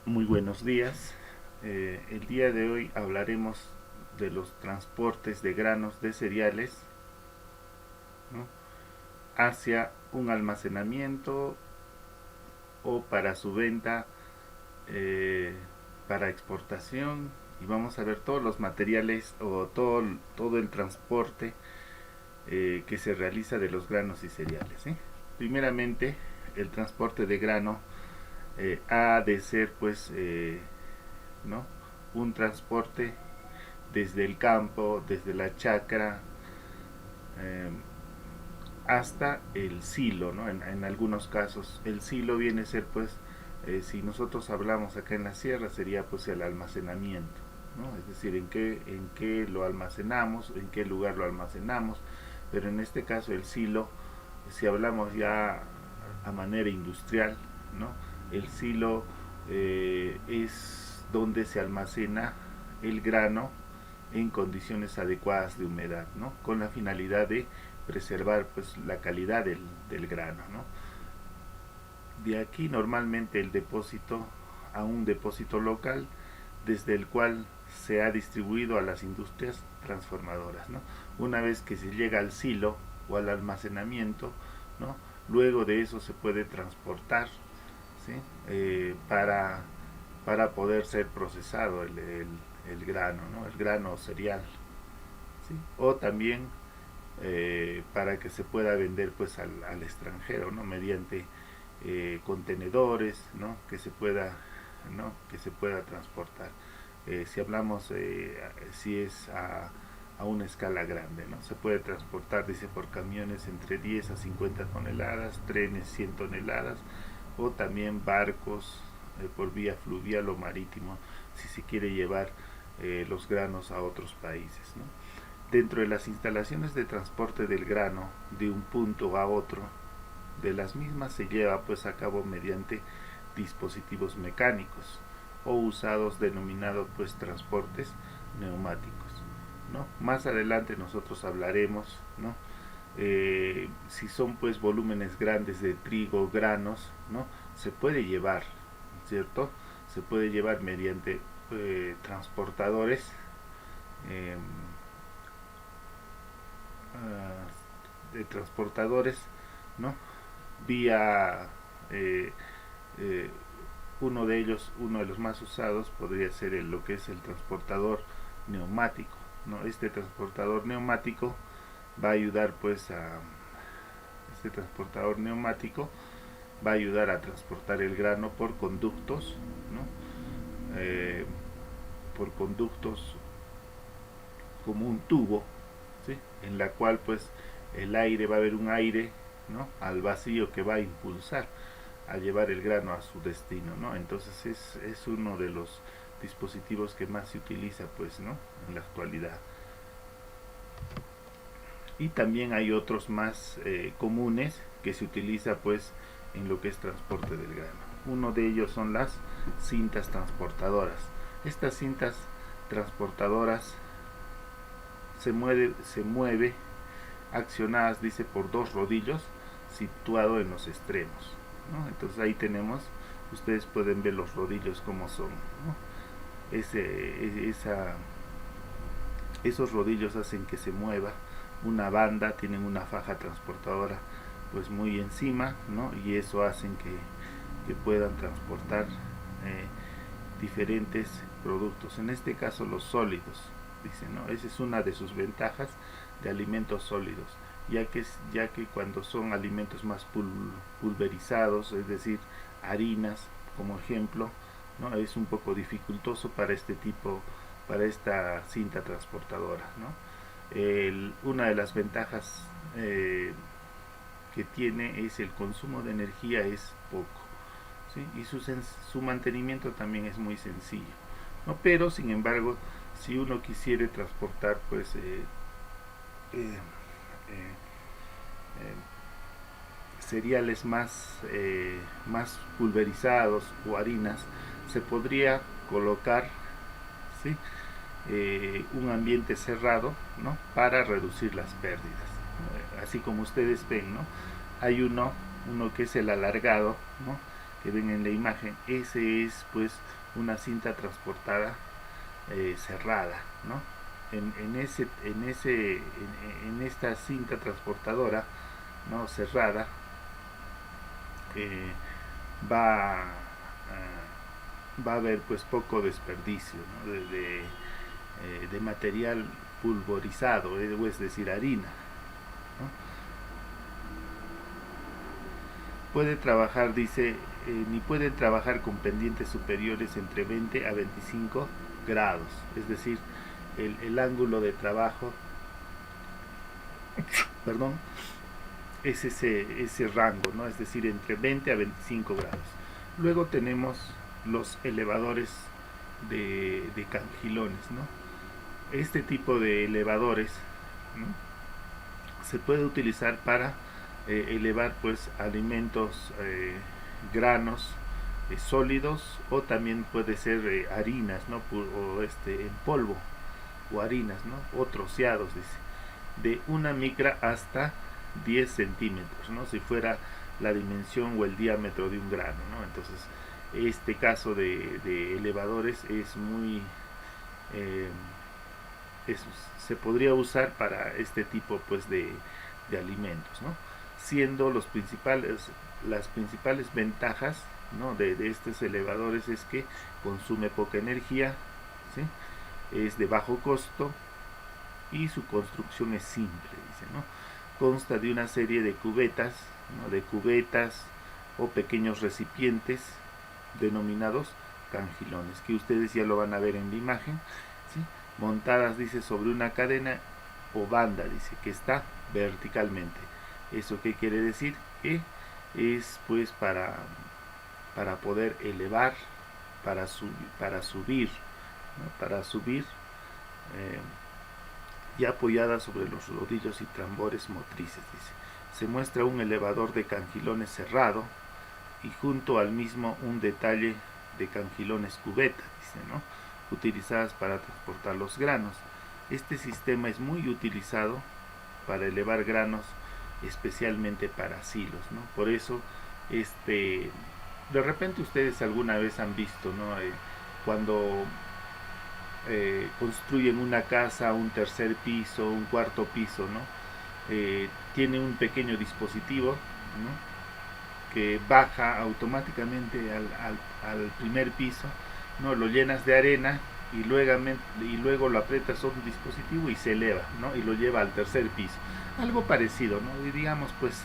Muy buenos días. El día de hoy hablaremos de los transportes de granos de cereales, ¿no?, hacia un almacenamiento o para su venta, eh, para exportación, y vamos a ver todos los materiales o todo el transporte que se realiza de los granos y cereales, ¿sí? Primeramente, el transporte de grano ha de ser ¿no?, un transporte desde el campo, desde la chacra, eh, hasta el silo, ¿no? En algunos casos el silo viene a ser si nosotros hablamos acá en la sierra, sería pues el almacenamiento, ¿no? Es decir, en qué lo almacenamos, en qué lugar lo almacenamos. Pero en este caso el silo, si hablamos ya a manera industrial, ¿no?, el silo es donde se almacena el grano en condiciones adecuadas de humedad, ¿no?, con la finalidad de preservar pues la calidad del grano, ¿no? De aquí normalmente el depósito a un depósito local, desde el cual se ha distribuido a las industrias transformadoras, ¿no? Una vez que se llega al silo o al almacenamiento, ¿no?, luego de eso se puede transportar, ¿sí?, para poder ser procesado el grano, ¿no?, el grano cereal, ¿sí?, o también para que se pueda vender pues al extranjero, ¿no?, mediante contenedores, ¿no?, que se pueda transportar. Si hablamos, si es a una escala grande, ¿no?, se puede transportar, dice, por camiones entre 10 a 50 toneladas, trenes 100 toneladas, o también barcos por vía fluvial o marítimo, si se quiere llevar los granos a otros países, ¿no? Dentro de las instalaciones de transporte del grano de un punto a otro de las mismas se lleva pues a cabo mediante dispositivos mecánicos o usados denominados pues transportes neumáticos, ¿no? Más adelante nosotros hablaremos, ¿no?, si son pues volúmenes grandes de trigo, granos, ¿no?, se puede llevar, ¿cierto? Se puede llevar mediante transportadores, eh, de transportadores, ¿no?, vía eh, eh, uno de los más usados podría ser lo que es el transportador neumático, ¿no? Este transportador neumático va a ayudar este transportador neumático va a ayudar a transportar el grano por conductos, ¿no? Por conductos como un tubo, ¿sí?, en la cual pues el aire, va a haber un aire, ¿no?, al vacío, que va a impulsar a llevar el grano a su destino, ¿no? Entonces es uno de los dispositivos que más se utiliza pues, ¿no?, en la actualidad. Y también hay otros más comunes que se utiliza pues en lo que es transporte del grano. Uno de ellos son las cintas transportadoras. Estas cintas transportadoras se mueve accionadas, dice, por dos rodillos situados en los extremos, ¿no? Entonces ahí tenemos, ustedes pueden ver los rodillos como son, ¿no? Esos rodillos hacen que se mueva una banda, tienen una faja transportadora pues muy encima, ¿no?, y eso hacen que puedan transportar eh, diferentes productos, en este caso los sólidos, dice, ¿no? Esa es una de sus ventajas de alimentos sólidos, ya que cuando son alimentos más pulverizados, es decir, harinas, como ejemplo, ¿no?, es un poco dificultoso para esta cinta transportadora, ¿no? Una de las ventajas que tiene es el consumo de energía es poco, ¿sí?, y su mantenimiento también es muy sencillo, ¿no? Pero sin embargo, si uno quisiera transportar pues eh, eh, cereales más pulverizados o harinas, se podría colocar, ¿sí?, un ambiente cerrado, ¿no?, para reducir las pérdidas. Así como ustedes ven, ¿no?, hay uno que es el alargado, ¿no?, que ven en la imagen, ese es pues una cinta transportada cerrada, ¿no? En esta cinta transportadora, ¿no?, cerrada, va va a haber pues poco desperdicio, ¿no?, de material pulverizado, es decir, harina, ¿no? Puede trabajar, dice, ni pueden trabajar con pendientes superiores entre 20 a 25 grados, es decir, el ángulo de trabajo, perdón, es ese rango, ¿no? Es decir, entre 20 a 25 grados. Luego tenemos los elevadores de cangilones, ¿no? Este tipo de elevadores, ¿no?, se puede utilizar para elevar pues alimentos, granos sólidos, o también puede ser harinas, ¿no?, o en polvo, o harinas, ¿no?, o troceados, dice, de 1 micra hasta 10 centímetros, ¿no?, si fuera la dimensión o el diámetro de un grano, ¿no? Entonces, este caso de elevadores es muy se podría usar para este tipo pues de alimentos, ¿no? Siendo las principales ventajas, ¿no?, de estos elevadores es que consume poca energía, ¿sí?, es de bajo costo y su construcción es simple, dice, ¿no? Consta de una serie de cubetas, ¿no?, de cubetas o pequeños recipientes denominados cangilones, que ustedes ya lo van a ver en la imagen, ¿sí?, montadas, dice, sobre una cadena o banda, dice, que está verticalmente. ¿Eso qué quiere decir? Que es pues para poder elevar, para subir, ¿no?, para subir, y apoyada sobre los rodillos y tambores motrices, dice. Se muestra un elevador de cangilones cerrado y junto al mismo un detalle de cangilones cubeta, dice, ¿no?, utilizadas para transportar los granos. Este sistema es muy utilizado para elevar granos, especialmente para silos, ¿no? Por eso, de repente ustedes alguna vez han visto, ¿no?, cuando construyen una casa, un tercer piso, un cuarto piso, ¿no?, tiene un pequeño dispositivo, ¿no?, que baja automáticamente al primer piso, ¿no?, lo llenas de arena y luego lo aprietas a un dispositivo y se eleva, ¿no?, y lo lleva al tercer piso. Algo parecido, ¿no? Y digamos pues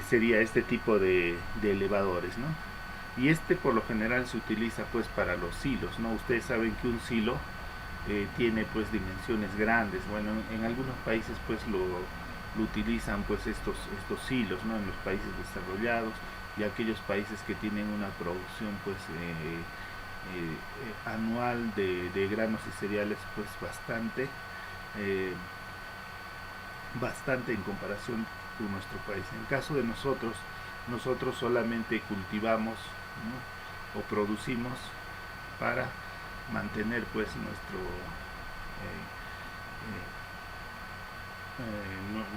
sería este tipo de elevadores, ¿no? Y por lo general se utiliza pues para los silos, ¿no? Ustedes saben que un silo tiene pues dimensiones grandes. Bueno, en algunos países pues lo utilizan pues estos silos, ¿no?, en los países desarrollados, y aquellos países que tienen una producción pues anual de granos y cereales pues bastante en comparación con nuestro país. En el caso de nosotros solamente cultivamos, ¿no?, o producimos para mantener pues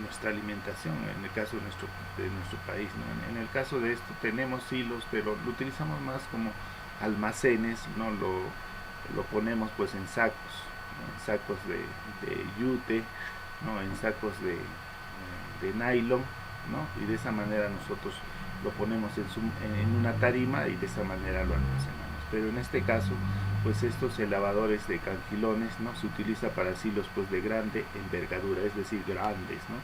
nuestra alimentación, en el caso de nuestro país, ¿no? En el caso de esto tenemos silos, pero lo utilizamos más como almacenes, ¿no? Lo ponemos pues en sacos, ¿no?, en sacos de yute, ¿no?, en sacos de nylon, ¿no?, y de esa manera nosotros lo ponemos en una tarima y de esa manera lo almacenamos. Pero en este caso pues estos elevadores de cangilones, ¿no?, se utiliza para silos pues de grande envergadura, es decir, grandes, ¿no?,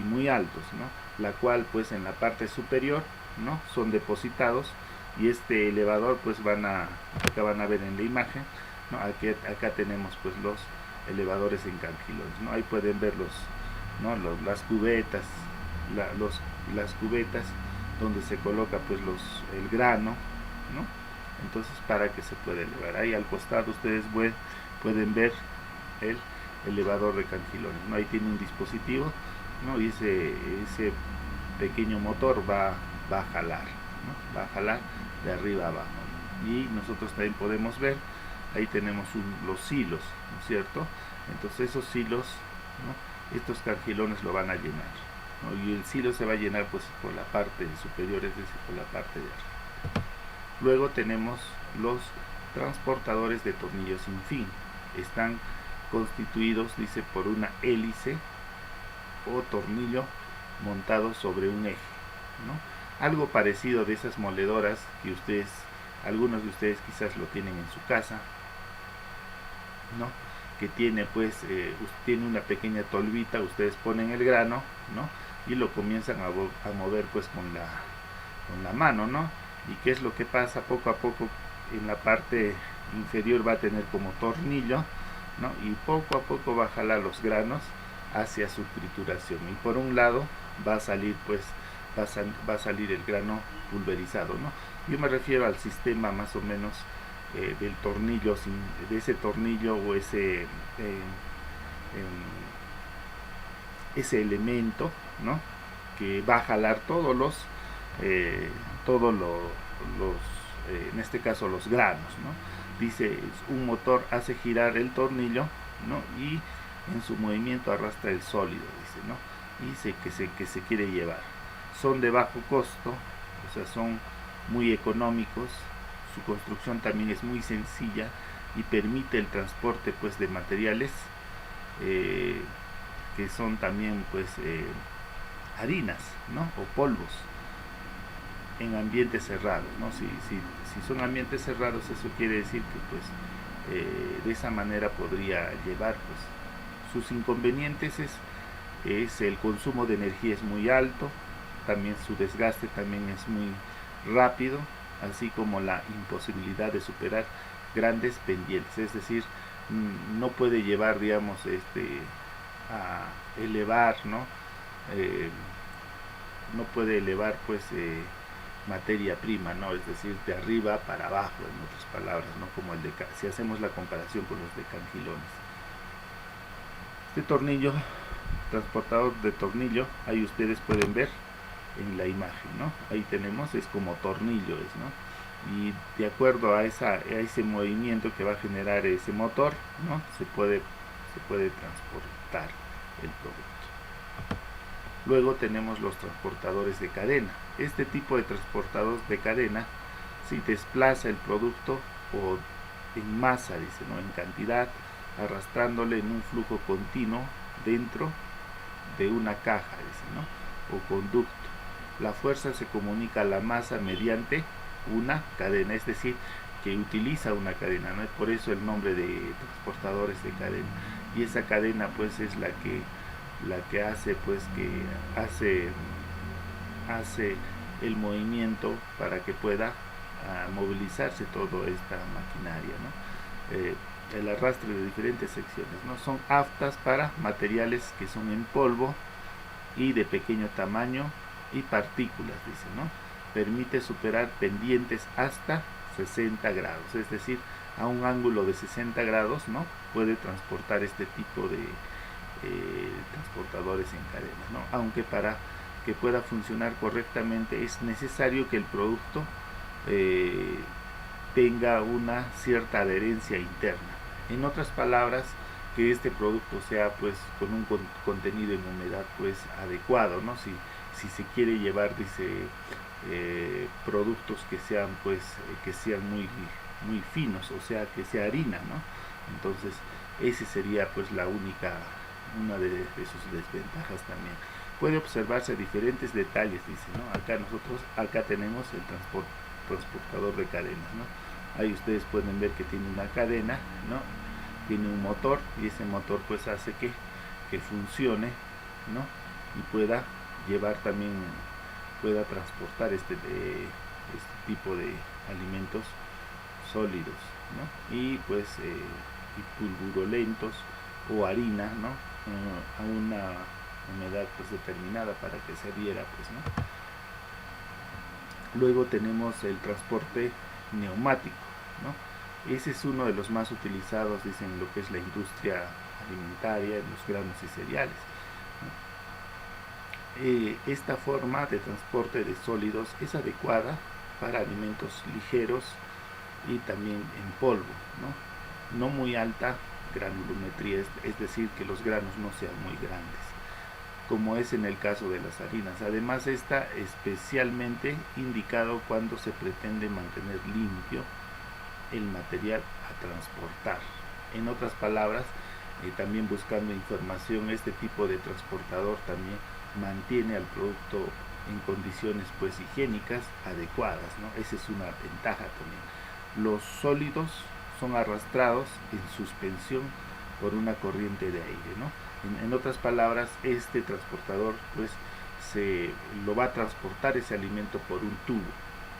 y muy altos, ¿no?, la cual pues en la parte superior, ¿no?, son depositados, y este elevador pues acá van a ver en la imagen, ¿no?, acá tenemos pues los elevadores en cangilones, ¿no? Ahí pueden ver ¿no?, las cubetas, las cubetas donde se coloca pues el grano, ¿no? Entonces, para que se pueda elevar. Ahí al costado ustedes pueden ver el elevador de cangilones, ¿no? Ahí tiene un dispositivo, ¿no?, y ese pequeño motor va a jalar, ¿no?, va a jalar de arriba a abajo, ¿no? Y nosotros también podemos ver, ahí tenemos los silos, ¿no es cierto? Entonces esos silos, ¿no?, estos cangilones lo van a llenar. ¿no? Y el silo se va a llenar pues por la parte superior, es decir, por la parte de arriba. Luego tenemos los transportadores de tornillos sin fin. Están constituidos, dice, por una hélice o tornillo montado sobre un eje, ¿no? Algo parecido de esas moledoras que algunos de ustedes quizás lo tienen en su casa, ¿no? Que tiene pues tiene una pequeña tolvita, ustedes ponen el grano, ¿no? Y lo comienzan a mover pues con la mano, ¿no? Y qué es lo que pasa poco a poco. En la parte inferior va a tener como tornillo, ¿no? Y poco a poco va a jalar los granos hacia su trituración, y por un lado va a salir pues va a salir el grano pulverizado, ¿no? Yo me refiero al sistema más o menos del tornillo, de ese tornillo o ese elemento, ¿no? Que va a jalar en este caso los granos, ¿no? Dice, un motor hace girar el tornillo, ¿no? Y en su movimiento arrastra el sólido, dice, ¿no? Y dice que se quiere llevar. Son de bajo costo, o sea, son muy económicos. Su construcción también es muy sencilla y permite el transporte pues de materiales que son también pues harinas, ¿no? O polvos en ambientes cerrados, ¿no? Si son ambientes cerrados, eso quiere decir que pues de esa manera podría llevar pues. Sus inconvenientes es el consumo de energía es muy alto, también su desgaste también es muy rápido, así como la imposibilidad de superar grandes pendientes, es decir, no puede llevar, digamos, a elevar, ¿no? No puede elevar pues materia prima, ¿no? Es decir, de arriba para abajo, en otras palabras, ¿no? Como si hacemos la comparación con los de cangilones. Este tornillo, transportador de tornillo, ahí ustedes pueden ver en la imagen, ¿no? Ahí tenemos, es como tornillo, ¿no? Y de acuerdo a ese movimiento que va a generar ese motor, ¿no? Se puede transportar el producto. Luego tenemos los transportadores de cadena. Este tipo de transportadores de cadena, si desplaza el producto o en masa, dice, ¿no? En cantidad, arrastrándole en un flujo continuo dentro de una caja, dice, ¿no? O conducto. La fuerza se comunica a la masa mediante una cadena, es decir, que utiliza una cadena, ¿no? Por eso el nombre de transportadores de cadena. Y esa cadena pues es la que hace pues hace el movimiento para que pueda movilizarse toda esta maquinaria, ¿no? El arrastre de diferentes secciones, ¿no? Son aptas para materiales que son en polvo y de pequeño tamaño y partículas, dice, ¿no? Permite superar pendientes hasta 60 grados, es decir, a un ángulo de 60 grados, ¿no? Puede transportar este tipo de transportadores en cadenas, ¿no? Aunque para que pueda funcionar correctamente es necesario que el producto tenga una cierta adherencia interna. En otras palabras, que este producto sea pues con un contenido en humedad pues adecuado, ¿no? Si se quiere llevar, dice, productos que sean pues que sean muy finos, o sea, que sea harina, ¿no? Entonces ese sería pues una de sus desventajas también. Puede observarse diferentes detalles, dice, ¿no? Acá tenemos el transportador de cadenas, ¿no? Ahí ustedes pueden ver que tiene una cadena, ¿no? Tiene un motor, y ese motor pues hace que funcione, ¿no? Y pueda transportar este tipo de alimentos sólidos, ¿no? Y pues pulvurolentos o harina, ¿no? A una humedad pues determinada para que se adhiera, pues, ¿no? Luego tenemos el transporte neumático, ¿no? Ese es uno de los más utilizados, dicen, lo que es la industria alimentaria, en los granos y cereales, ¿no? Esta forma de transporte de sólidos es adecuada para alimentos ligeros y también en polvo, no muy alta granulometría, es decir, que los granos no sean muy grandes. como es en el caso de las harinas. Además, está especialmente indicado cuando se pretende mantener limpio el material a transportar. En otras palabras, también buscando información, este tipo de transportador también mantiene al producto en condiciones pues higiénicas adecuadas, ¿no? Esa es una ventaja también. Los sólidos son arrastrados en suspensión por una corriente de aire, ¿no? En otras palabras, este transportador pues se lo va a transportar ese alimento por un tubo,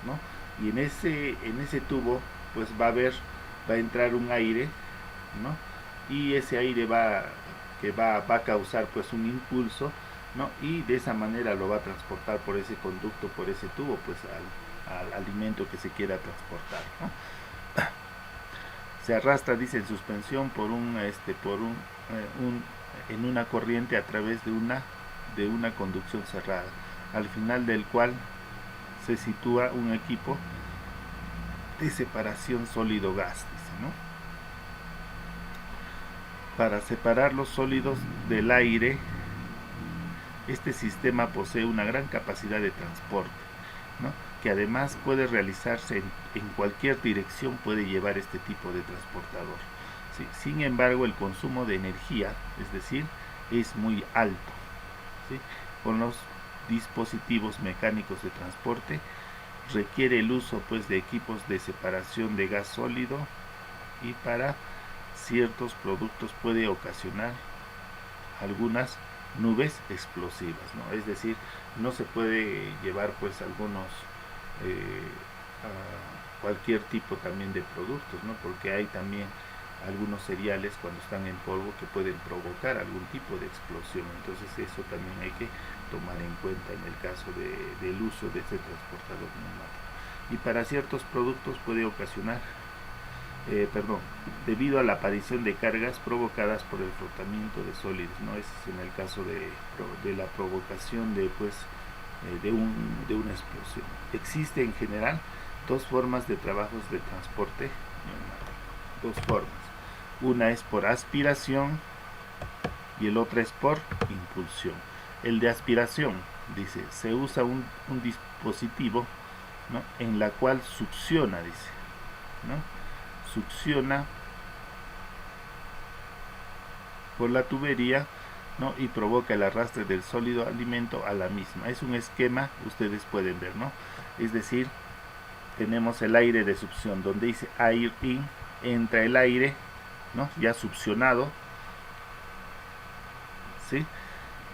¿no? Y en ese tubo pues va a entrar un aire, ¿no? Y ese aire va a causar pues un impulso, ¿no? Y de esa manera lo va a transportar por ese conducto, por ese tubo, pues al alimento que se quiera transportar, ¿no? Se arrastra, dice, en suspensión en una corriente a través de una conducción cerrada, al final del cual se sitúa un equipo de separación sólido-gas, dice, ¿no? Para separar los sólidos del aire, este sistema posee una gran capacidad de transporte, ¿no? Que además puede realizarse en cualquier dirección, puede llevar este tipo de transportador. ¿Sí? Sin embargo, el consumo de energía, es decir, es muy alto. ¿Sí? Con los dispositivos mecánicos de transporte requiere el uso pues de equipos de separación de gas sólido, y para ciertos productos puede ocasionar algunas nubes explosivas, ¿no? Es decir, no se puede llevar pues algunos cualquier tipo también de productos, ¿no? Porque hay también algunos cereales cuando están en polvo que pueden provocar algún tipo de explosión. Entonces eso también hay que tomar en cuenta en el caso del uso de este transportador neumático. Y para ciertos productos puede ocasionar debido a la aparición de cargas provocadas por el frotamiento de sólidos, ¿no? Ese es en el caso de la provocación de una explosión. Existe en general dos formas de trabajos de transporte neumático, dos formas. Una es por aspiración y el otra es por impulsión. El de aspiración, dice, se usa un dispositivo, ¿no? En la cual succiona, dice, ¿no? Succiona por la tubería, ¿no? Y provoca el arrastre del sólido alimento a la misma. Es un esquema, ustedes pueden ver, ¿no? Es decir, tenemos el aire de succión, donde dice air in, entra el aire, ¿no? Ya succionado, ¿sí?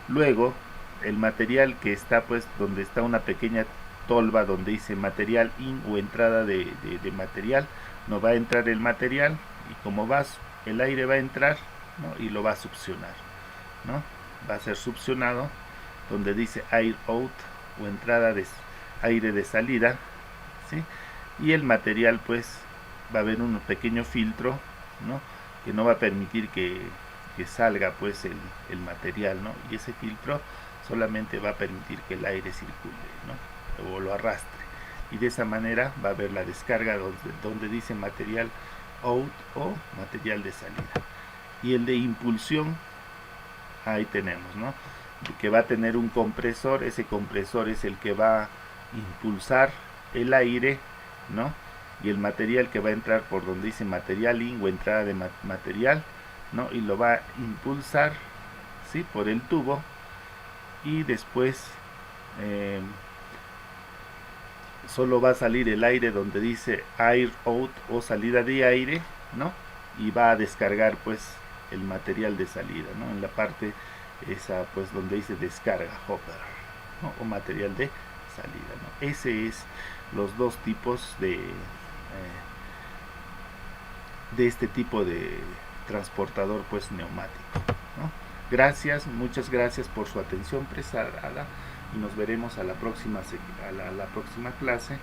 Luego, el material que está, pues, donde está una pequeña tolva donde dice material in o entrada de material, no va a entrar el material, y como el aire va a entrar, ¿no? Y lo va a succionar, ¿no? Va a ser succionado donde dice air out o entrada de aire de salida, ¿sí? Y el material pues va a haber un pequeño filtro, ¿no? Que no va a permitir que salga pues el material, ¿no? Y ese filtro solamente va a permitir que el aire circule, ¿no? O lo arrastre, y de esa manera va a haber la descarga donde dice material out o material de salida. Y el de impulsión, ahí tenemos, ¿no? Que va a tener un compresor. Ese compresor es el que va a impulsar el aire, ¿no? Y el material que va a entrar por donde dice material in o entrada de material, ¿no? Y lo va a impulsar, ¿sí? Por el tubo, y después solo va a salir el aire donde dice air out o salida de aire, ¿no? Y va a descargar pues el material de salida, ¿no? En la parte esa pues donde dice descarga hopper, ¿no? O material de salida, ¿no? Ese es los dos tipos de este tipo de transportador pues neumático, ¿no? Muchas gracias por su atención prestada, y nos veremos a la próxima clase.